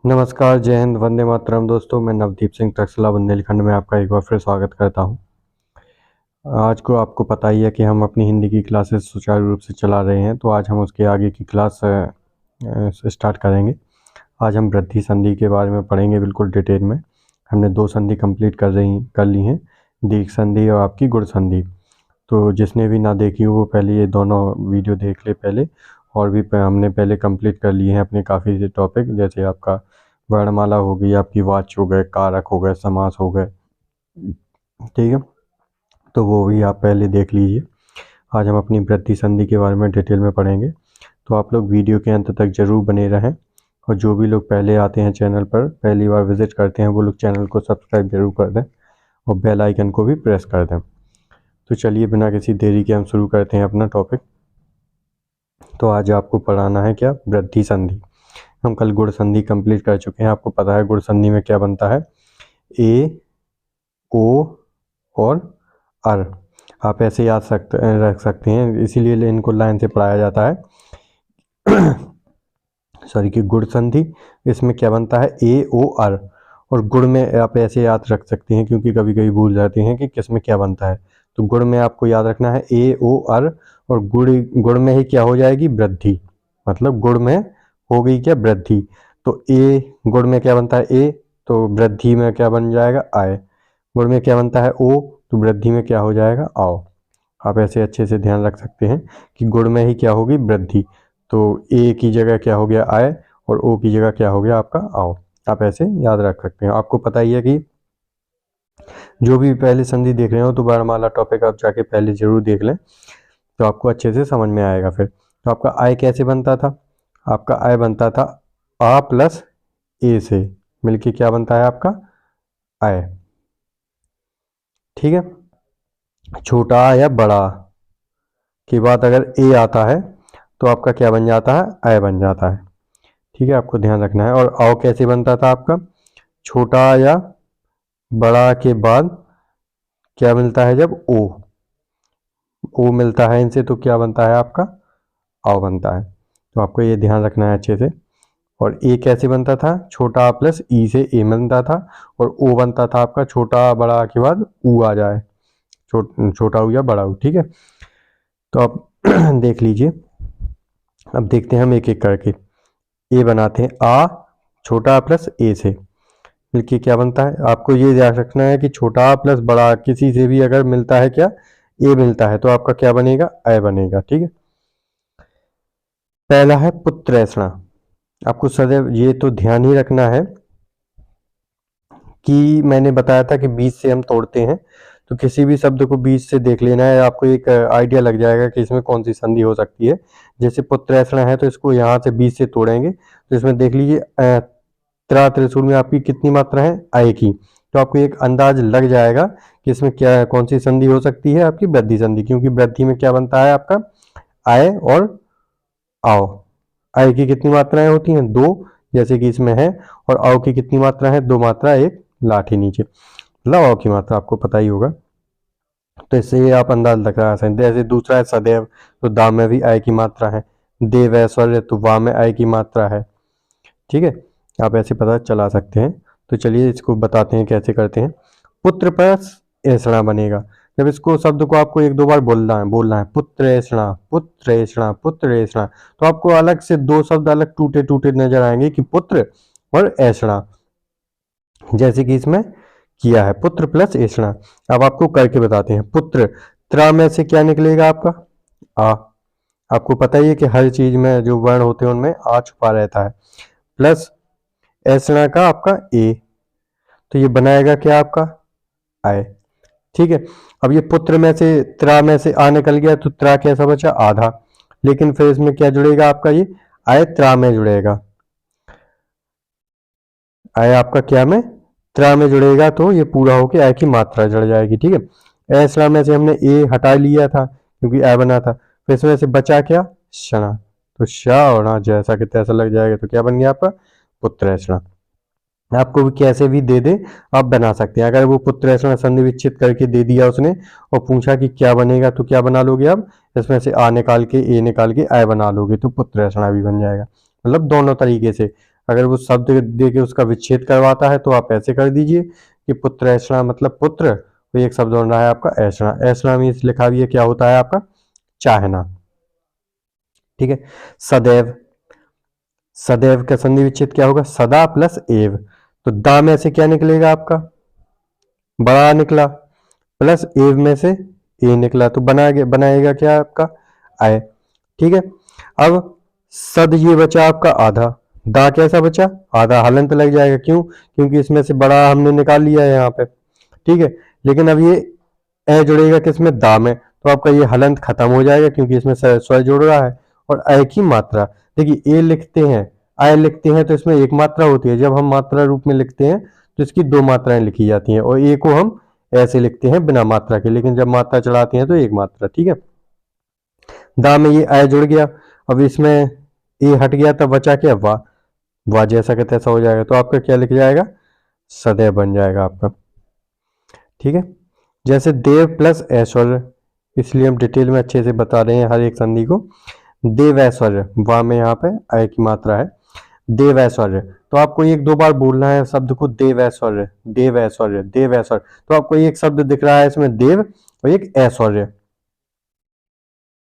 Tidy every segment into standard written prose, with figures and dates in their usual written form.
नमस्कार, जय हिंद, वंदे मातरम। दोस्तों, मैं नवदीप सिंह तक्षशिला बुंदेलखंड में आपका एक बार फिर स्वागत करता हूं। आज को आपको पता ही है कि हम अपनी हिंदी की क्लासेस सुचारू रूप से चला रहे हैं, तो आज हम उसके आगे की क्लास स्टार्ट करेंगे। आज हम वृद्धि संधि के बारे में पढ़ेंगे बिल्कुल डिटेल में। हमने 2 संधि कंप्लीट कर ली हैं, दीर्घ संधि और आपकी गुण संधि। तो जिसने भी ना देखी हो वो पहले ये दोनों वीडियो देख ले पहले। और भी हमने पहले कंप्लीट कर लिए हैं अपने काफ़ी टॉपिक, जैसे आपका वर्णमाला हो गई, आपकी वाच्य हो गए, कारक हो गए, समास हो गए, ठीक है। तो वो भी आप पहले देख लीजिए। आज हम अपनी वृद्धि संधि के बारे में डिटेल में पढ़ेंगे, तो आप लोग वीडियो के अंत तक जरूर बने रहें। और जो भी लोग पहले आते हैं चैनल पर, पहली बार विजिट करते हैं, वो लोग चैनल को सब्सक्राइब जरूर कर दें और बेल आइकन को भी प्रेस कर दें। तो चलिए बिना किसी देरी के हम शुरू करते हैं अपना टॉपिक। तो आज आपको पढ़ाना है क्या? वृद्धि संधि। हम कल गुण संधि कंप्लीट कर चुके हैं। आपको पता है गुण संधि में क्या बनता है? ए, ओ और अर। आप ऐसे याद रख सकते हैं, इसीलिए इनको लाइन से पढ़ाया जाता है। सॉरी कि गुण संधि, इसमें क्या बनता है? ए, ओ, अर। और गुण में आप ऐसे याद रख सकते हैं, क्योंकि कभी कभी भूल जाते हैं कि किस में क्या बनता है। तो गुण में आपको याद रखना है ए, ओ, अर। और गुण में ही क्या हो जाएगी? वृद्धि। मतलब गुण में हो गई क्या? वृद्धि। तो ए गुण में क्या बनता है? ए। तो वृद्धि में क्या बन जाएगा? आय। गुण में क्या बनता है? ओ। तो वृद्धि में क्या हो जाएगा? आओ। आप ऐसे अच्छे से ध्यान रख सकते हैं कि गुण में ही क्या होगी? वृद्धि। तो ए की जगह क्या हो गया? आय। और ओ की जगह क्या हो गया आपका? आओ। आप ऐसे याद रख सकते हैं। आपको पता ही है कि जो भी पहले संधि देख रहे हो तो वर्णमाला टॉपिक आप जाके पहले जरूर देख लें, तो आपको अच्छे से समझ में आएगा फिर। तो आपका आय कैसे बनता था? आपका आय बनता था आ प्लस ए से मिलके क्या बनता है आपका? आय। ठीक है। छोटा या बड़ा के बाद अगर ए आता है तो आपका क्या बन जाता है? आय बन जाता है। ठीक है, आपको ध्यान रखना है। और आओ कैसे बनता था आपका? छोटा या बड़ा के बाद क्या मिलता है? जब ओ मिलता है इनसे तो क्या बनता है आपका? आओ बनता है। तो आपको ये ध्यान रखना है अच्छे से। और ए कैसे बनता था? छोटा प्लस ई से ए बनता था। और ओ बनता था आपका छोटा बड़ा के बाद ऊ आ जाए, छोटा ऊ या बड़ा ऊ। ठीक है, तो आप देख लीजिए। अब देखते हैं हम एक एक करके। ए बनाते हैं आ छोटा प्लस ए से मिलके क्या बनता है? आपको ये ध्यान रखना है कि छोटा प्लस बड़ा किसी से भी अगर मिलता है क्या? ए मिलता है तो आपका क्या बनेगा? आय बनेगा। ठीक है। पहला है पुत्रैषणा। आपको सदैव ये तो ध्यान ही रखना है कि मैंने बताया था कि बीच से हम तोड़ते हैं, तो किसी भी शब्द को बीच से देख लेना है, आपको एक आइडिया लग जाएगा कि इसमें कौन सी संधि हो सकती है। जैसे पुत्रैषणा है तो इसको यहाँ से बीच से तोड़ेंगे, तो इसमें देख लीजिए त्रा त्रिशूल में आपकी कितनी मात्रा है? आय की। तो आपको एक अंदाज लग जाएगा कि इसमें क्या कौन सी संधि हो सकती है? आपकी वृद्धि संधि, क्योंकि वृद्धि में क्या बनता है आपका? आय और आओ। आय की कितनी मात्राएं होती हैं? 2, जैसे कि इसमें है। और आओ की कितनी मात्रा है? 2 मात्रा, एक लाठी नीचे, मतलब आओ की मात्रा आपको पता ही होगा। तो इससे ये आप अंदाज लगा सकते हैं। जैसे दूसरा है सदैव, तो दा में भी आय की मात्रा है। देव ऐश्वर्य, तो वा में आय की मात्रा है। ठीक है, आप ऐसे पता चला सकते हैं। तो चलिए इसको बताते हैं कैसे करते हैं। पुत्र प्लस ऐसणा बनेगा। जब इसको शब्द को आपको 1-2 बार बोलना है पुत्र ऐसणा, पुत्र ऐसणा, पुत्र ऐसणा, तो आपको अलग से 2 शब्द अलग टूटे टूटे नजर आएंगे कि पुत्र और ऐसणा, जैसे कि इसमें किया है पुत्र प्लस ऐसणा। अब आपको करके बताते हैं। पुत्र, त्रा में से क्या निकलेगा आपका? आ। आपको पता ही है कि हर चीज में जो वर्ण होते हैं उनमें आ छुपा रहता है। प्लस ऐसणा का आपका ए, तो ये बनाएगा क्या आपका? आय। ठीक है। अब ये पुत्र में से त्रा में से आ निकल गया, तो त्रा कैसा बचा? आधा। लेकिन फिर इसमें क्या जुड़ेगा आपका? ये आय त्रा में जुड़ेगा। आय आपका क्या में? त्रा में जुड़ेगा, तो ये पूरा होके आय की मात्रा जड़ जाएगी। ठीक है। ऐसणा में से हमने ए हटा लिया था क्योंकि आय बना था, फिर इसमें से बचा क्या? क्षणा। तो शा और ना जैसा कि तैसा लग जाएगा, तो क्या बन गया आपका? पुत्र ऐसणा। आपको भी कैसे भी दे दे आप बना सकते हैं। अगर वो पुत्र ऐसा संधि विच्छेद करके दे दिया उसने और पूछा कि क्या बनेगा, तो क्या बना लोगे आप? इसमें से आ निकाल के ए निकाल के आय बना लोगे, तो पुत्र ऐसा भी बन जाएगा। मतलब दोनों तरीके से अगर वो शब्द दे के उसका विच्छेद करवाता है तो आप ऐसे कर दीजिए कि पुत्र ऐषणा मतलब पुत्र, तो एक शब्द बन रहा है आपका ऐषणा। ऐषणा में लिखा भी है क्या होता है आपका, चाहना। ठीक है। सदैव, सदैव का संधि विच्छेद क्या होगा, सदा प्लस एव, तो दा में से क्या निकलेगा आपका, बड़ा निकला, प्लस एव में से ए निकला, तो बनाएगा क्या आपका, आय। ठीक है। अब सद ये बचा आपका आधा, दा कैसा बचा, आधा, हलंत लग जाएगा, क्यों, क्योंकि इसमें से बड़ा हमने निकाल लिया है यहाँ पे। ठीक है। लेकिन अब ये ए जुड़ेगा किसमें, दा में, तो आपका ये हलंत खत्म हो जाएगा क्योंकि इसमें स्वर जुड़ रहा है। और अय की मात्रा, देखिए ए लिखते हैं, आय लिखते हैं, तो इसमें एक मात्रा होती है, जब हम मात्रा रूप में लिखते हैं तो इसकी दो मात्राएं लिखी जाती हैं, और ए को हम ऐसे लिखते हैं बिना मात्रा के, लेकिन जब मात्रा चढ़ाते हैं तो एक मात्रा। ठीक है। दा में ये आय जुड़ गया, अब इसमें ए हट गया, तब बचा क्या, वाह, वाह जैसा कि तैसा हो जाएगा, तो आपका क्या लिख जाएगा, सदैव बन जाएगा आपका। ठीक है। जैसे देव प्लस ऐश्वर्य, इसलिए हम डिटेल में अच्छे से बता रहे हैं हर एक संधि को। देव ऐश्वर्य, वाह में यहाँ पे आय की मात्रा है, देव ऐश्वर्य, तो आपको एक दो बार बोलना है शब्द को, देव ऐश्वर्य, देव ऐश्वर्य, देव ऐश्वर्य। तो आपको एक शब्द दिख रहा है इसमें देव और एक ऐश्वर्य।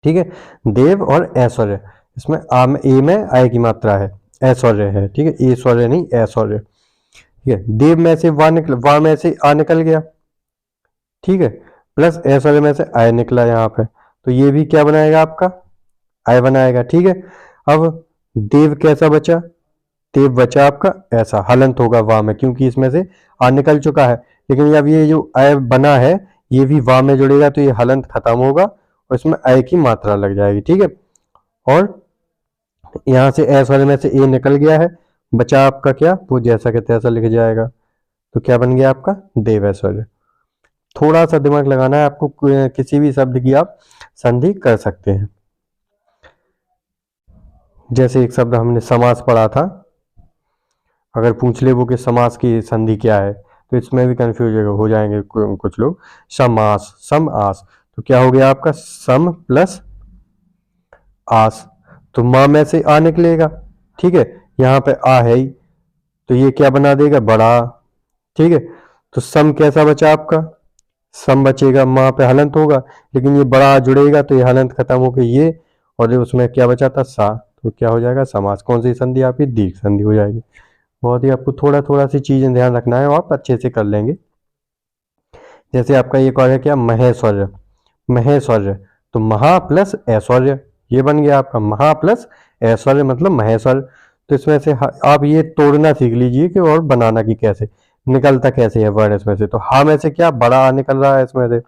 ठीक है। देव और ऐश्वर्य, इसमें ए में आय की मात्रा है, ऐश्वर्य है। ठीक है। ऐश्वर्य नहीं, ऐश्वर्य। ठीक है। देव में से वाह निकल, वाह में से आ निकल गया। ठीक है। प्लस ऐश्वर्य में से आय निकला यहाँ पे, तो ये भी क्या बनाएगा आपका, आय बनाएगा। ठीक है। अब देव कैसा बचा, देव बचा आपका ऐसा, हलंत होगा वाह में, क्योंकि इसमें से आ निकल चुका है, लेकिन अब ये जो आय बना है ये भी वाह में जुड़ेगा, तो ये हलंत खत्म होगा और इसमें आय की मात्रा लग जाएगी। ठीक है। और यहाँ से ऐश्वर्य में से ए निकल गया है, बचा आपका क्या, वो जैसा कि तैसा लिख जाएगा, तो क्या बन गया आपका, देव ऐश्वर्य। थोड़ा सा दिमाग लगाना है आपको, किसी भी शब्द की आप संधि कर सकते हैं। जैसे एक शब्द हमने समास पढ़ा था, अगर पूछ ले वो कि समास की संधि क्या है, तो इसमें भी कंफ्यूज हो जाएंगे कुछ लोग। समास, सम आस, तो क्या हो गया आपका, सम प्लस आस, तो माँ में से आ निकलेगा। ठीक है। यहाँ पे आ है ही, तो ये क्या बना देगा, बड़ा। ठीक है। तो सम कैसा बचा आपका, सम बचेगा, माँ पे हलंत होगा, लेकिन ये बड़ा जुड़ेगा तो ये हलंत खत्म हो गई ये, और उसमें क्या बचा था, सा, तो क्या हो जाएगा, समास। कौन सी संधि आपकी, दीर्घ संधि हो जाएगी। बहुत ही आपको थोड़ा थोड़ा सी चीजें ध्यान रखना है और आप अच्छे से कर लेंगे। जैसे आपका एक और है क्या, महेश्वर्य, महेश्वर्य, तो महा प्लस ऐश्वर्य, ये बन गया आपका, महा प्लस ऐश्वर्य मतलब महेश्वर। तो इसमें से आप ये तोड़ना सीख लीजिए कि और बनाना की कैसे निकलता कैसे है वर्ड इसमें से, तो हा में से क्या, बड़ा आ निकल रहा है इसमें से।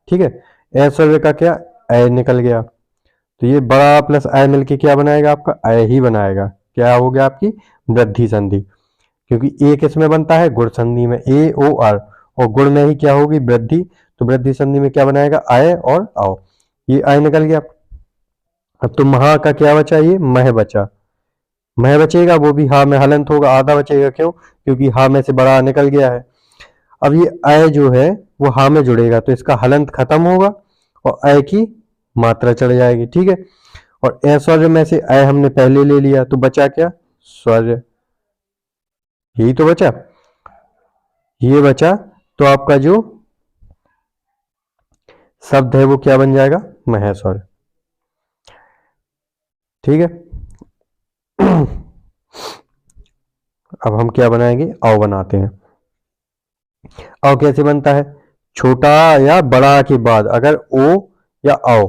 ठीक है। ऐश्वर्य का क्या, अय निकल गया, तो ये बड़ा प्लस अय मिलके क्या बनाएगा आपका, अय ही बनाएगा। क्या हो गया आपकी वृद्धि संधि, क्योंकि ए किसमें बनता है, गुण संधि में, ए ओ आर, और गुण में ही क्या होगी, वृद्धि, तो वृद्धि संधि में क्या बनाएगा, आय और आओ, ये आय निकल गया। अब तो महा का क्या बचा, ये मह बचा, मह बचेगा, वो भी हा में हलंत होगा, आधा बचेगा, क्यों, क्योंकि हा में से बड़ा निकल गया है। अब ये अय जो है वो हा में जुड़ेगा, तो इसका हलंत खत्म होगा और अय की मात्रा चढ़ जाएगी। ठीक है। और ऐश्वर्य में से अय हमने पहले ले लिया, तो बचा क्या, स्वर्य, यही तो बचा, ये बचा, तो आपका जो शब्द है वो क्या बन जाएगा, महेश्वर। ठीक है। अब हम क्या बनाएंगे, औ बनाते हैं। औ कैसे बनता है, छोटा या बड़ा के बाद अगर ओ या औ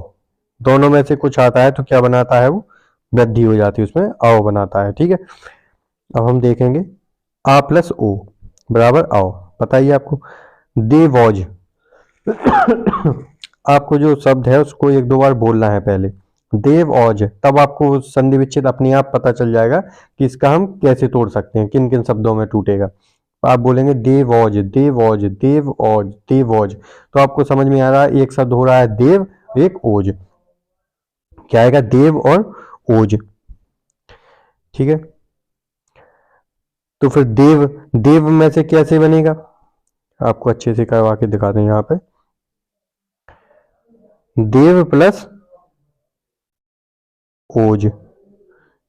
दोनों में से कुछ आता है तो क्या बनाता है, वो वृद्धि हो जाती है, उसमें औ बनाता है। ठीक है। अब हम देखेंगे, आ प्लस ओ बराबर औ, बताइए आपको, देवौज। आपको जो शब्द है उसको एक दो बार बोलना है पहले, देव औज, तब आपको संधि विच्छेद अपने आप पता चल जाएगा कि इसका हम कैसे तोड़ सकते हैं, किन किन शब्दों में टूटेगा। आप बोलेंगे देव औज, देव औज, देव औज, देव औज, तो आपको समझ में आ रहा है एक शब्द हो रहा है देव, एक ओज, क्या आएगा, देव और ओज। ठीक है। तो फिर देव, देव में से कैसे बनेगा, आपको अच्छे से करवा के दिखा दें यहाँ पे, देव प्लस ओज।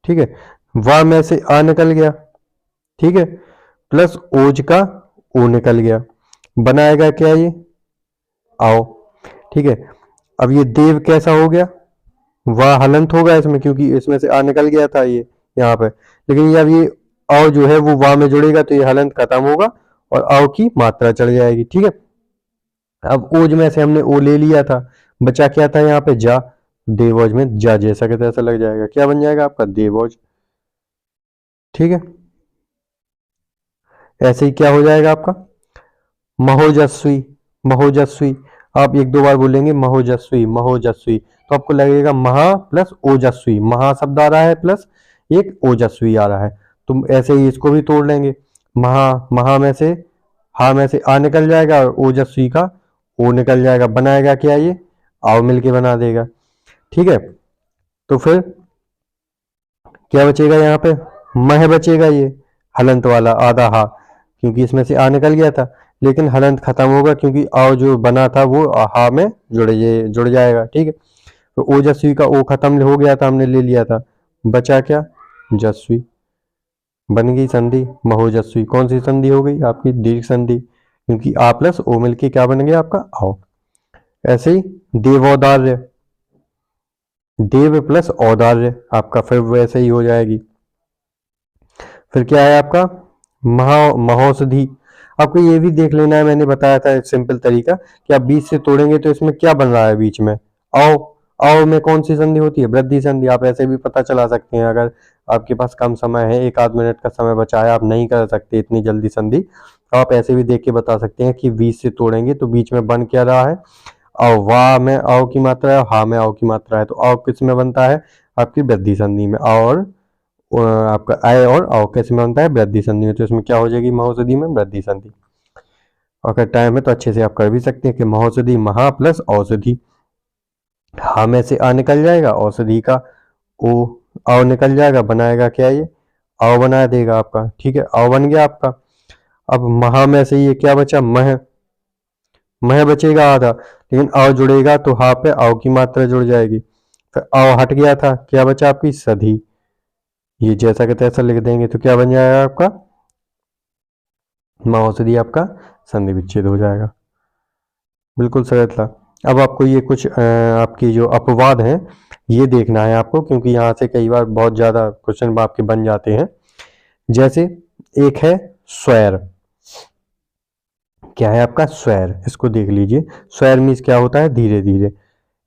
ठीक है। वा में से आ निकल गया, ठीक है, प्लस ओज का ओ निकल गया, बनाएगा क्या ये, आओ, ठीक है। अब ये देव कैसा हो गया, वाह हलंत होगा इसमें, क्योंकि इसमें से आ निकल गया था ये यहाँ पे, लेकिन ये अब ये आओ जो है वो वाह में जुड़ेगा तो ये हलंत खत्म होगा और आओ की मात्रा चढ़ जाएगी, ठीक है। अब ओज में से हमने ओ ले लिया था, बचा क्या था यहाँ पे जा, देवोज में जा जैसा कि तैसा लग जाएगा, क्या बन जाएगा आपका देवोज, ठीक है। ऐसे ही क्या हो जाएगा आपका महोजस्वी, महोजस्वी, आप एक दो बार बोलेंगे महोजस्वी महोजस्वी तो आपको लगेगा महा प्लस ओजस्वी, महा शब्द आ रहा है प्लस एक ओजस्वी आ रहा है, तुम ऐसे ही इसको भी तोड़ लेंगे, महा, महा में से हा में से आ निकल जाएगा और ओजस्वी का ओ निकल जाएगा, बनाएगा क्या ये, आओ मिलके बना देगा, ठीक है। तो फिर क्या बचेगा यहाँ पे, मह बचेगा, ये हलंत वाला आधा हा, क्योंकि इसमें से आ निकल गया था, लेकिन हलंत खत्म होगा क्योंकि आओ जो बना था वो हा में जुड़ जाएगा, ठीक है। तो ओजस्वी का ओ खत्म हो गया था, हमने ले लिया था, बचा क्या जस्वी, बन गई संधि महोजस्वी, कौन सी संधि हो गई आपकी दीर्घ संधि, क्योंकि आ प्लस ओ मिलके क्या बन गया आपका आओ। ऐसे ही देवौदार्य, देव प्लस औदार्य आपका फिर वैसे ही हो जाएगी। फिर क्या है आपका महौषधि, आपको ये भी देख लेना है, मैंने बताया था एक सिंपल तरीका कि आप बीच से तोड़ेंगे तो इसमें क्या बन रहा है बीच में, आओ, आओ में कौन सी संधि होती है, वृद्धि संधि, आप ऐसे भी पता चला सकते हैं, अगर आपके पास कम समय है, एक आध मिनट का समय बचा है, आप नहीं कर सकते इतनी जल्दी संधि, तो आप ऐसे भी देख के बता सकते हैं कि बीच से तोड़ेंगे तो बीच में बन क्या रहा है, और वाह में आओ की मात्रा है, हा में आओ की मात्रा है, तो आओ किस में बनता है आपकी वृद्धि संधि में, और आपका आय और आओ कैसे में बनता है वृद्धि संधि में, तो इसमें क्या हो जाएगी महौषधि में वृद्धि संधि। अगर टाइम है तो अच्छे से आप कर भी सकते हैं कि महौषधि महा प्लस औषधि, हा में से आ निकल जाएगा, औषधि का ओ आओ निकल जाएगा, बनाएगा क्या ये आओ बना देगा आपका, ठीक है, आओ बन गया आपका। अब महा में से ये क्या बचा मह, मह बचेगा आधा, लेकिन आओ जुड़ेगा तो हा पे आओ की मात्रा जुड़ जाएगी, फिर आओ हट गया था, क्या बचा आपकी सधी, ये जैसा कि तैसा लिख देंगे तो क्या बन जाएगा आपका महौषधि, आपका संधि विच्छेद हो जाएगा, बिल्कुल सरल था। अब आपको ये कुछ आपकी जो अपवाद हैं ये देखना है आपको, क्योंकि यहाँ से कई बार बहुत ज़्यादा क्वेश्चन आपके बन जाते हैं। जैसे एक है स्वैर, क्या है आपका स्वैर, इसको देख लीजिए, स्वैर मीन्स क्या होता है धीरे धीरे,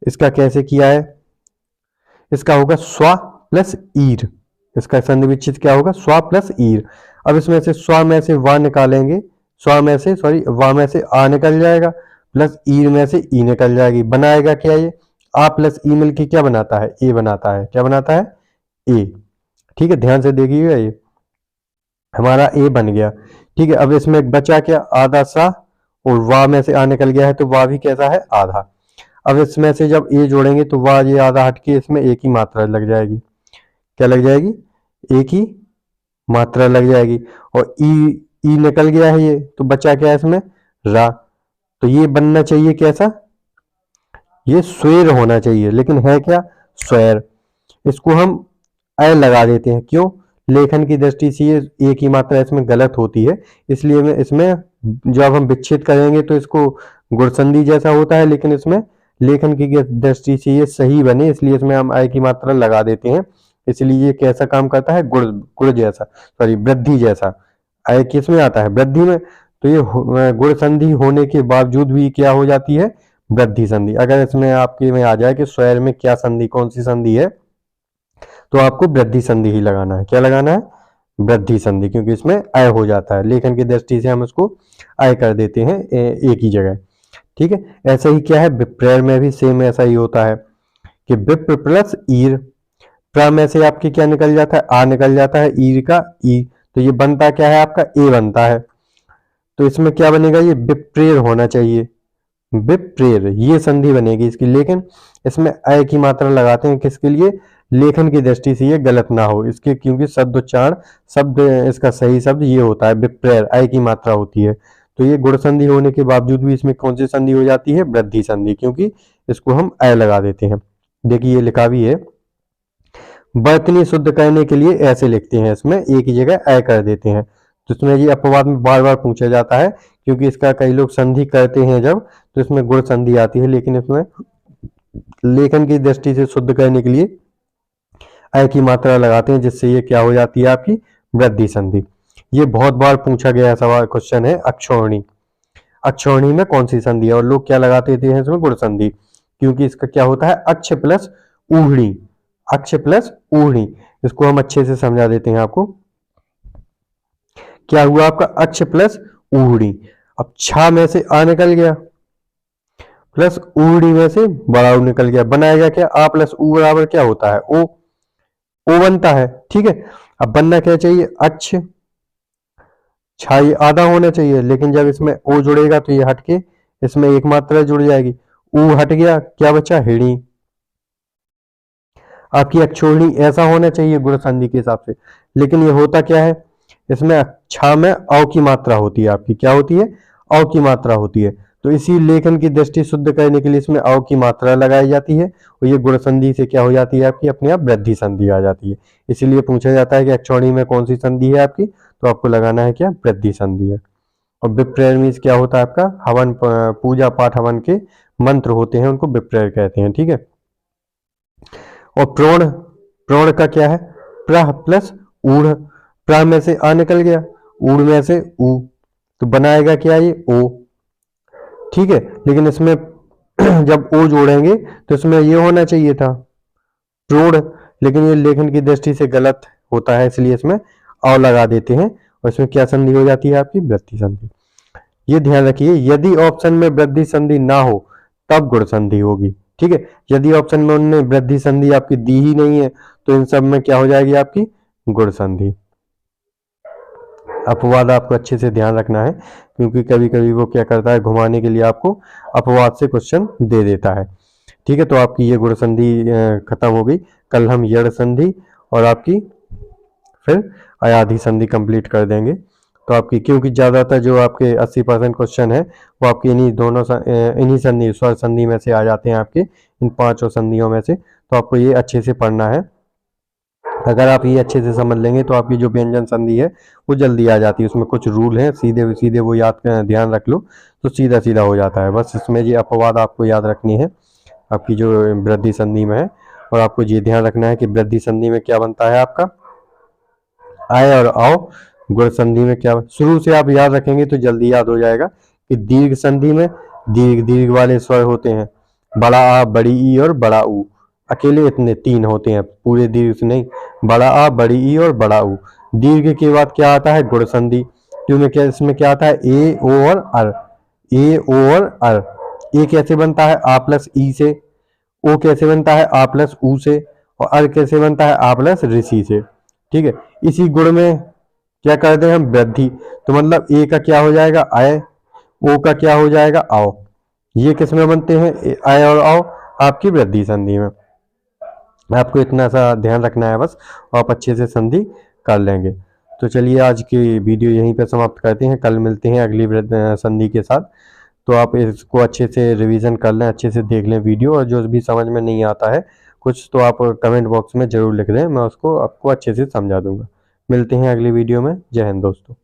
इसका कैसे किया है, इसका होगा स्वा प्लस ईर, इसका संधि विच्छेद क्या होगा स्वा प्लस ईर। अब इसमें से स्वा में से वा निकालेंगे, स्वा में से सॉरी वा में से आ निकल जाएगा, प्लस ईर में से ई निकल जाएगी, बनाएगा क्या ये आ प्लस ई मिलके क्या बनाता है ए बनाता है, क्या बनाता है ए, ठीक है, ध्यान से देखिएगा, ये हमारा ए बन गया, ठीक है। अब इसमें बचा क्या आधा सा, और वा में से आ निकल गया है तो वा भी कैसा है आधा, अब इसमें से जब ए जोड़ेंगे तो वाह ये आधा हट के इसमें एक ही मात्रा लग जाएगी, क्या लग जाएगी एक ही मात्रा लग जाएगी, और ई निकल गया है ये तो बचा क्या है इसमें रा, तो ये बनना चाहिए कैसा, ये स्वेर होना चाहिए, लेकिन है क्या स्वैर, इसको हम अ लगा देते हैं, क्यों लेखन की दृष्टि से ये एक ही मात्रा इसमें गलत होती है, इसलिए मैं इसमें जब हम विच्छेद करेंगे तो इसको गुणसंधि जैसा होता है, लेकिन इसमें लेखन की दृष्टि से ये सही बने इसलिए इसमें हम आय की मात्रा लगा देते हैं, इसलिए ये कैसा काम करता है गुण गुण जैसा, सॉरी वृद्धि जैसा, आय किस में आता है वृद्धि में, तो ये गुण संधि होने के बावजूद भी क्या हो जाती है वृद्धि संधि। अगर इसमें आपके में आ जाए कि स्वैर में क्या संधि कौन सी संधि है, तो आपको वृद्धि संधि ही लगाना है, क्या लगाना है वृद्धि संधि, क्योंकि इसमें अय हो जाता है, लेखन की दृष्टि से हम इसको अय कर देते हैं एक ही जगह, ठीक है। ऐसा ही क्या है विप्रेर में भी सेम ऐसा ही होता है कि विप्र प्लस ईर, प्र में से आपके क्या निकल जाता है आ निकल जाता है, ईर का ई, तो ये बनता क्या है आपका ए बनता है, तो इसमें क्या बनेगा ये विप्रेर होना चाहिए, विप्रेर ये संधि बनेगी इसकी, लेकिन इसमें अय की मात्रा लगाते हैं किसके लिए लेखन की दृष्टि से ये गलत ना हो इसके, क्योंकि शब्दोच्चारण शब्द इसका सही शब्द ये होता है विप्रेर, अय की मात्रा होती है, तो ये गुण संधि होने के बावजूद भी इसमें कौन सी संधि हो जाती है वृद्धि संधि, क्योंकि इसको हम अय लगा देते हैं। देखिए ये लिखा भी है वर्तनी शुद्ध करने के लिए ऐसे लिखते हैं, इसमें एक ही जगह ऐ कर देते हैं। तो इसमें ये अपवाद में बार बार पूछा जाता है, क्योंकि इसका कई लोग संधि करते हैं जब, तो इसमें गुण संधि आती है, लेकिन इसमें लेखन की दृष्टि से शुद्ध करने के लिए ऐ की मात्रा लगाते हैं, जिससे ये क्या हो जाती है आपकी वृद्धि संधि। ये बहुत बार पूछा गया सवाल क्वेश्चन है अक्षौहिणी। अक्षौहिणी में कौन सी संधि है, और लोग क्या लगाते थे इसमें गुण संधि, क्योंकि इसका क्या होता है अक्ष प्लस ऊहणी, अक्ष प्लस ऊहणी। इसको हम अच्छे से समझा देते हैं आपको। क्या हुआ आपका अक्ष प्लस ऊहणी। अब छा में से आ निकल गया, प्लस ऊहणी में से बड़ा ऊ निकल गया, बनाएगा क्या आ प्लस ऊ बराबर क्या होता है ओ, ओ बनता है। ठीक है, अब बनना क्या चाहिए अक्ष, छाई आधा होना चाहिए, लेकिन जब इसमें ओ जुड़ेगा तो ये हटके इसमें एक मात्रा जुड़ जाएगी, ऊ हट गया, क्या बचा हिणी। आपकी अक्षौहिणी ऐसा होना चाहिए गुण संधि के हिसाब से, लेकिन ये होता क्या है, इसमें छा में औ की मात्रा होती है, आपकी क्या होती है औ की मात्रा होती है। तो इसी लेखन की दृष्टि शुद्ध करने के लिए इसमें औ की मात्रा लगाई जाती है, और ये गुण संधि से क्या हो जाती है आपकी अपने आप वृद्धि संधि आ जाती है। इसीलिए पूछा जाता है कि अक्षौहिणी में कौन सी संधि है आपकी, तो आपको लगाना है क्या वृद्धि संधि है। और विप्रेर मीन्स क्या होता है आपका हवन, पूजा पाठ हवन के मंत्र होते हैं उनको विप्रेर कहते हैं। ठीक है, और प्रोण, प्रोण का क्या है प्रह प्लस ऊढ़, प्र में से आ निकल गया, ऊढ़ में से ऊ, तो बनाएगा क्या ये ओ। ठीक है, लेकिन इसमें जब ओ जोड़ेंगे तो इसमें ये होना चाहिए था प्रोढ़, लेकिन ये लेखन की दृष्टि से गलत होता है, इसलिए इसमें औ लगा देते हैं, और इसमें क्या संधि हो जाती है आपकी वृद्धि संधि। ये ध्यान रखिए, यदि ऑप्शन में वृद्धि संधि ना हो तब गुण संधि होगी। ठीक है, यदि ऑप्शन में उन्होंने वृद्धि संधि आपकी दी ही नहीं है तो इन सब में क्या हो जाएगी आपकी गुण संधि। अपवाद आपको अच्छे से ध्यान रखना है, क्योंकि कभी कभी वो क्या करता है घुमाने के लिए आपको अपवाद से क्वेश्चन दे देता है। ठीक है, तो आपकी ये गुण संधि खत्म हो गई। कल हम यड़ संधि और आपकी फिर अयाधि संधि कंप्लीट कर देंगे। तो आपकी क्योंकि ज़्यादातर जो आपके 80% क्वेश्चन है वो आपकी इन्हीं संधि स्वर संधि में से आ जाते हैं, आपके इन पांचों संधियों में से। तो आपको ये अच्छे से पढ़ना है। अगर आप ये अच्छे से समझ लेंगे तो आपकी जो व्यंजन संधि है वो जल्दी आ जाती है। उसमें कुछ रूल हैं, सीधे सीधे वो ध्यान रख लो तो सीधा सीधा हो जाता है। बस इसमें ये अपवाद आपको याद रखनी है आपकी जो वृद्धि संधि में है। और आपको ये ध्यान रखना है कि वृद्धि संधि में क्या बनता है आपका आय और आओ। गुण संधि में क्या, शुरू से आप याद रखेंगे तो जल्दी याद हो जाएगा कि दीर्घ संधि में दीर्घ दीर्घ वाले स्वर होते हैं, बड़ा आ, बड़ी ई और बड़ा ऊ। अकेले इतने तीन होते हैं, पूरे दीर्घ से नहीं, बड़ा आ, बड़ी ई और बड़ा ऊ। दीर्घ के बाद क्या आता है गुण संधि, क्योंकि क्या इसमें क्या आता है ए ओ और अर, ए ओ और अर। ए कैसे बनता है आ प्लस ई से, ओ कैसे बनता है आ प्लस ऊ से, और अर कैसे बनता है आ प्लस ऋषि से। ठीक है, इसी गुण में क्या करते हैं हम वृद्धि, तो मतलब ए का क्या हो जाएगा आय, ओ का क्या हो जाएगा आओ। ये किस में बनते हैं आय और आओ आपकी वृद्धि संधि में। आपको इतना सा ध्यान रखना है बस, आप अच्छे से संधि कर लेंगे। तो चलिए आज की वीडियो यहीं पर समाप्त करते हैं, कल मिलते हैं अगली संधि के साथ। तो आप इसको अच्छे से रिवीजन कर लें, अच्छे से देख लें वीडियो, और जो भी समझ में नहीं आता है कुछ तो आप कमेंट बॉक्स में ज़रूर लिख दें, मैं उसको आपको अच्छे से समझा दूंगा। मिलते हैं अगली वीडियो में। जय हिंद दोस्तों।